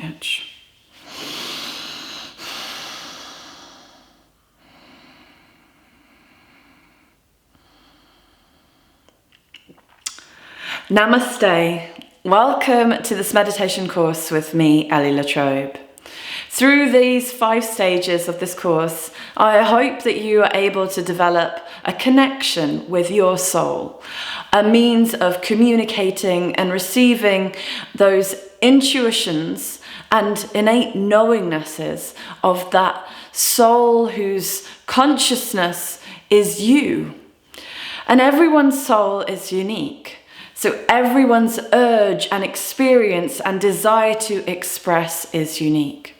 Ouch. Namaste. Welcome to this meditation course with me, Ellie La Trobe. Through these 5 stages of this course, I hope that you are able to develop a connection with your soul, a means of communicating and receiving those intuitions and innate knowingnesses of that soul whose consciousness is you. And everyone's soul is unique. So everyone's urge and experience and desire to express is unique.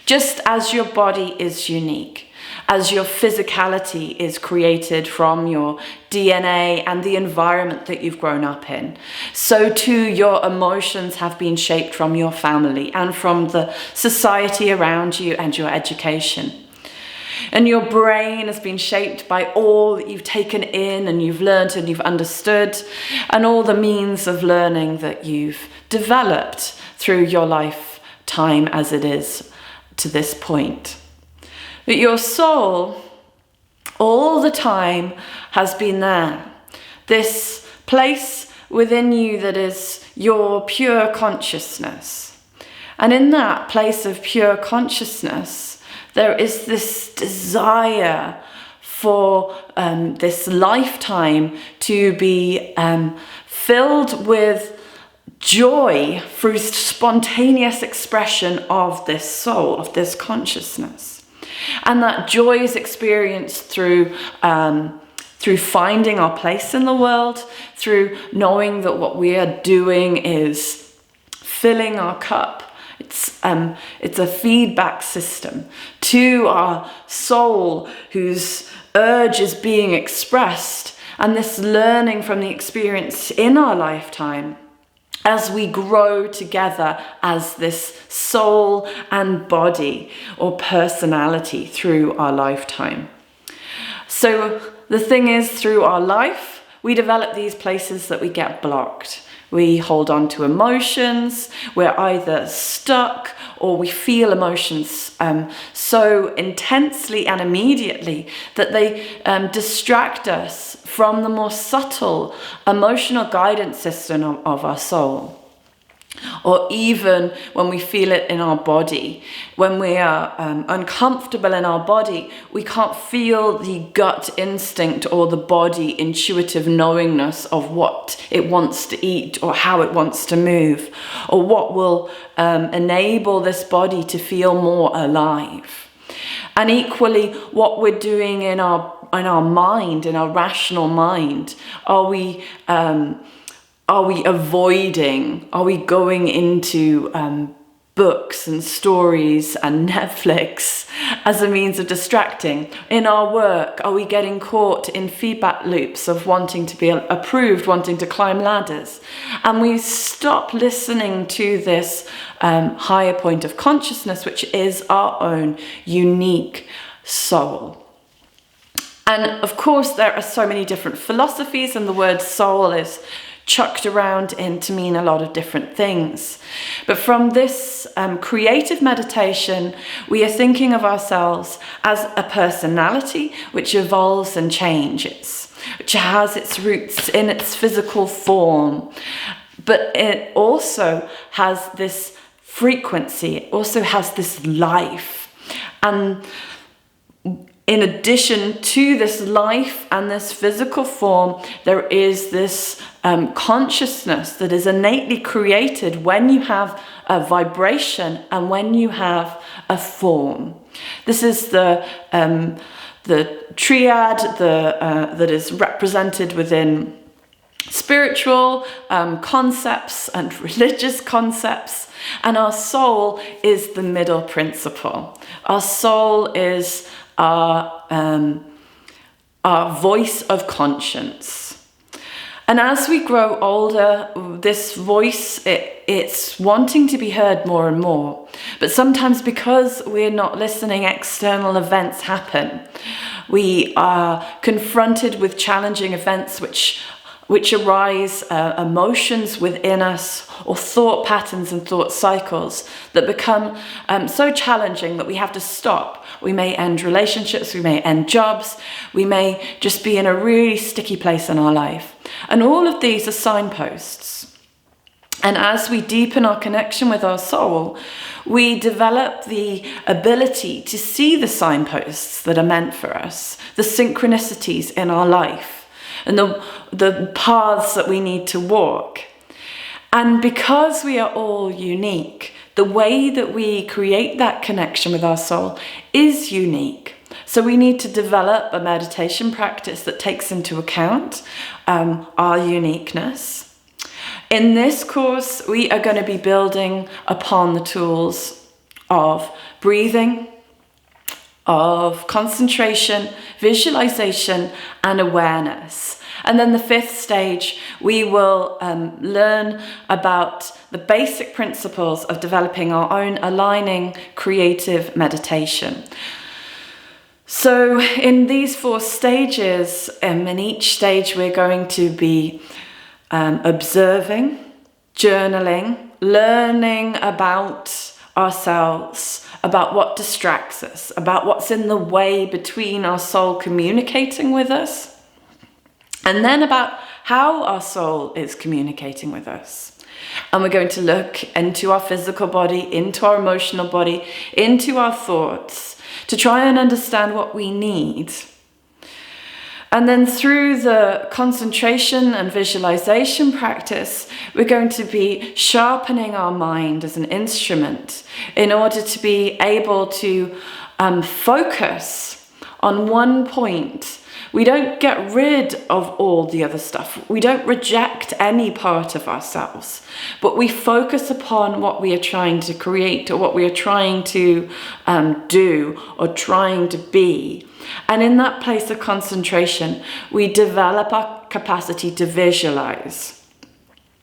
Just as your body is unique, as your physicality is created from your DNA and the environment that you've grown up in, so too your emotions have been shaped from your family and from the society around you and your education. And your brain has been shaped by all that you've taken in and you've learned and you've understood, and all the means of learning that you've developed through your lifetime as it is to this point. But your soul, all the time, has been there. This place within you that is your pure consciousness. And in that place of pure consciousness, there is this desire for this lifetime to be filled with joy through spontaneous expression of this soul, of this consciousness. And that joy is experienced through finding our place in the world, through knowing that what we are doing is filling our cup. It's a feedback system to our soul whose urge is being expressed, and this learning from the experience in our lifetime as we grow together as this soul and body or personality through our lifetime. So the thing is, through our life, we develop these places that we get blocked. We hold on to emotions, we're either stuck or we feel emotions so intensely and immediately that they distract us from the more subtle emotional guidance system of our soul. Or even when we feel it in our body, when we are uncomfortable in our body, we can't feel the gut instinct or the body intuitive knowingness of what it wants to eat or how it wants to move, or what will enable this body to feel more alive. And equally, what we're doing in our mind, in our rational mind, are we avoiding? Are we going into books and stories and Netflix as a means of distracting? In our work, are we getting caught in feedback loops of wanting to be approved, wanting to climb ladders? And we stop listening to this higher point of consciousness, which is our own unique soul. And of course, there are so many different philosophies, and the word soul is chucked around in to mean a lot of different things. But from this creative meditation, we are thinking of ourselves as a personality which evolves and changes, which has its roots in its physical form, but it also has this frequency, it also has this life. And in addition to this life and this physical form, there is this consciousness that is innately created when you have a vibration and when you have a form. This is the triad that is represented within spiritual concepts and religious concepts, and our soul is the middle principle. Our soul is our voice of conscience. And as we grow older, this voice, it's wanting to be heard more and more. But sometimes because we're not listening, external events happen. We are confronted with challenging events which which arise emotions within us, or thought patterns and thought cycles that become so challenging that we have to stop. We may end relationships, we may end jobs, we may just be in a really sticky place in our life. And all of these are signposts. And as we deepen our connection with our soul, we develop the ability to see the signposts that are meant for us, the synchronicities in our life, and the paths that we need to walk. And because we are all unique, the way that we create that connection with our soul is unique. So we need to develop a meditation practice that takes into account our uniqueness. In this course, we are going to be building upon the tools of breathing, of concentration, visualization, and awareness. And then the fifth stage, we will learn about the basic principles of developing our own aligning creative meditation. So in these 4 stages, in each stage, we're going to be observing, journaling, learning about ourselves, about what distracts us, about what's in the way between our soul communicating with us, and then about how our soul is communicating with us. And we're going to look into our physical body, into our emotional body, into our thoughts, to try and understand what we need. And then through the concentration and visualization practice, we're going to be sharpening our mind as an instrument in order to be able to focus on one point. We don't get rid of all the other stuff. We don't reject any part of ourselves, but we focus upon what we are trying to create, or what we are trying to do, or trying to be. And in that place of concentration, we develop our capacity to visualize.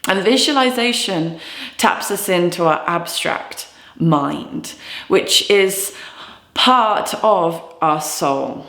And visualization taps us into our abstract mind, which is part of our soul.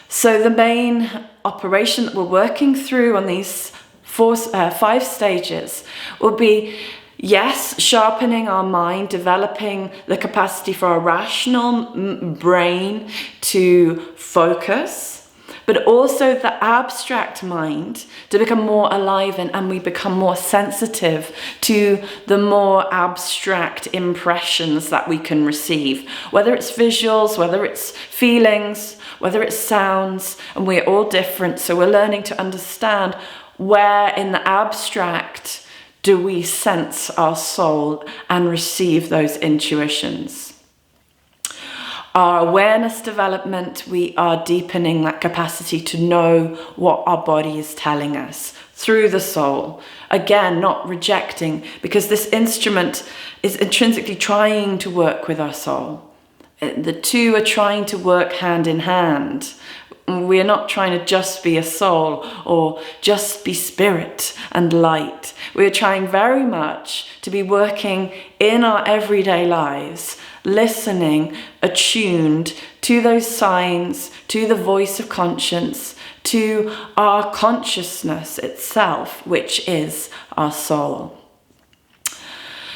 So the main operation that we're working through on these 5 stages will be, yes, sharpening our mind, developing the capacity for our rational brain to focus, but also the abstract mind to become more alive, and we become more sensitive to the more abstract impressions that we can receive, whether it's visuals, whether it's feelings, whether it's sounds, and we're all different. So we're learning to understand where in the abstract do we sense our soul and receive those intuitions. Our awareness development, we are deepening that capacity to know what our body is telling us through the soul. Again, not rejecting, because this instrument is intrinsically trying to work with our soul. The two are trying to work hand in hand. We're not trying to just be a soul or just be spirit and light. We're trying very much to be working in our everyday lives, listening, attuned to those signs, to the voice of conscience, to our consciousness itself, which is our soul.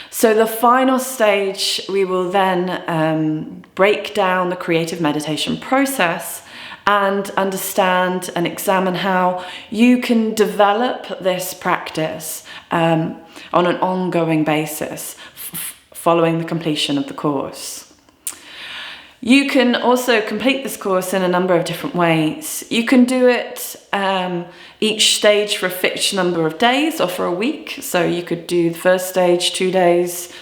So the final stage, we will then break down the creative meditation process and understand and examine how you can develop this practice on an ongoing basis following the completion of the course. You can also complete this course in a number of different ways. You can do it each stage for a fixed number of days or for a week. So you could do the first stage 2 days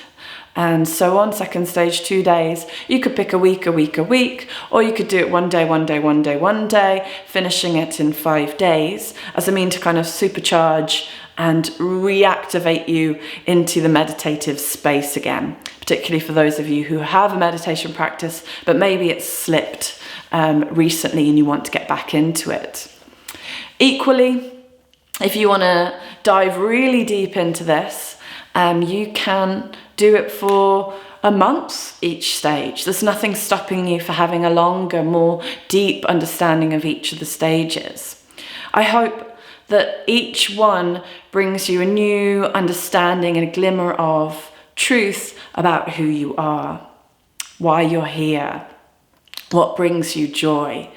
and so on, second stage 2 days. You could pick a week, or you could do it one day, finishing it in 5 days as a mean to kind of supercharge and reactivate you into the meditative space again, particularly for those of you who have a meditation practice, but maybe it's slipped recently and you want to get back into it. Equally, if you want to dive really deep into this, you can do it for a month each stage. There's nothing stopping you for having a longer, more deep understanding of each of the stages. I hope that each one brings you a new understanding and a glimmer of truth about who you are, why you're here, what brings you joy,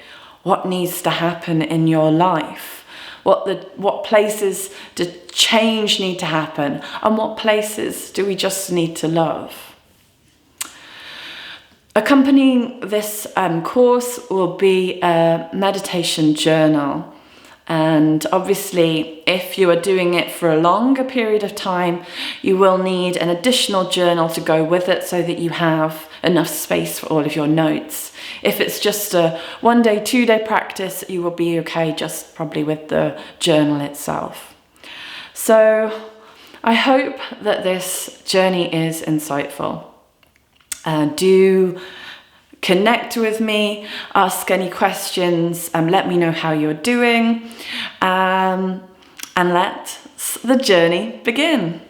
what needs to happen in your life, what places do change need to happen, and what places do we just need to love. Accompanying this course will be a meditation journal. And obviously, if you are doing it for a longer period of time, you will need an additional journal to go with it so that you have enough space for all of your notes. If it's just a 1 day, 2 day practice, you will be okay just probably with the journal itself. So I hope that this journey is insightful. Do connect with me, ask any questions, let me know how you're doing, and let the journey begin.